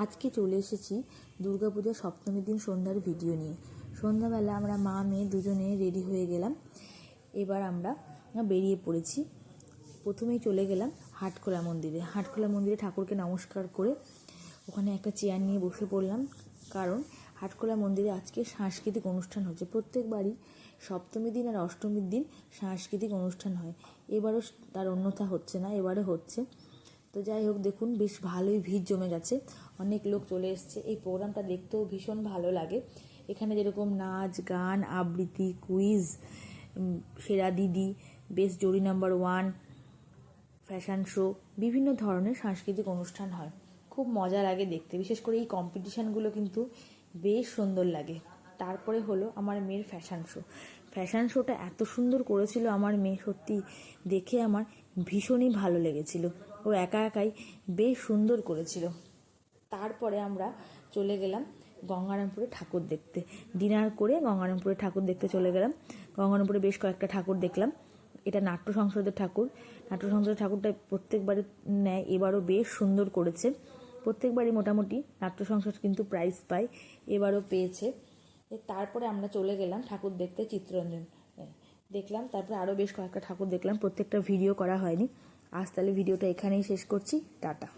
আজকে চলে এসেছি দুর্গাপূজার সপ্তমীর দিন সন্ধ্যার ভিডিও নিয়ে। সন্ধ্যাবেলা আমরা মা মেয়ে দুজনে রেডি হয়ে গেলাম। এবার আমরা বেরিয়ে পড়েছি। প্রথমেই চলে গেলাম হাটখোলা মন্দিরে। হাটখোলা মন্দিরে ঠাকুরকে নমস্কার করে ওখানে একটা চেয়ার নিয়ে বসে পড়লাম, কারণ হাটখোলা মন্দিরে আজকে সাংস্কৃতিক অনুষ্ঠান হচ্ছে। প্রত্যেকবারই সপ্তমীর দিন আর অষ্টমীর দিন সাংস্কৃতিক অনুষ্ঠান হয়, এবারও তার অন্যথা হচ্ছে না, এবারে হচ্ছে। তো যাই হোক, দেখুন বেশ ভালোই ভিড় জমে গেছে, অনেক লোক চলে এসছে। এই প্রোগ্রামটা দেখতেও ভীষণ ভালো লাগে। এখানে যেরকম নাচ গান, আবৃত্তি, কুইজ, সেরা দিদি, বেস্ট জুরি নাম্বার 1, ফ্যাশন শো, বিভিন্ন ধরনের সাংস্কৃতিক অনুষ্ঠান হয়। খুব মজা লাগে দেখতে, বিশেষ করে এই কম্পিটিশানগুলো কিন্তু বেশ সুন্দর লাগে। তারপরে হলো আমার মেয়ের ফ্যাশন শোটা এত সুন্দর করেছিল আমার মেয়ে, সত্যি দেখে আমার ভীষণই ভালো লেগেছিল। ও একা একাই বেশ সুন্দর করেছিল। তারপরে আমরা চলে গেলাম গঙ্গারামপুরে ঠাকুর দেখতে। ডিনার করে গঙ্গারামপুরে ঠাকুর দেখতে চলে গেলাম। গঙ্গারামপুরে বেশ কয়েকটা ঠাকুর দেখলাম। এটা নাট্য সংসদের ঠাকুর। নাট্য সংসদের ঠাকুরটা প্রত্যেকবারে নেয়, এবারও বেশ সুন্দর করেছে। প্রত্যেকবারই মোটামুটি নাট্য সংসদ কিন্তু প্রাইজ পায়, এবারও পেয়েছে। তারপরে আমরা চলে গেলাম ঠাকুর দেখতে চিত্তরঞ্জন দেখলাম। তারপরে আরও বেশ কয়েকটা ঠাকুর দেখলাম, প্রত্যেকটা ভিডিও করা হয়নি। আজ তাহলে ভিডিওটা এখানেই শেষ করছি। টাটা।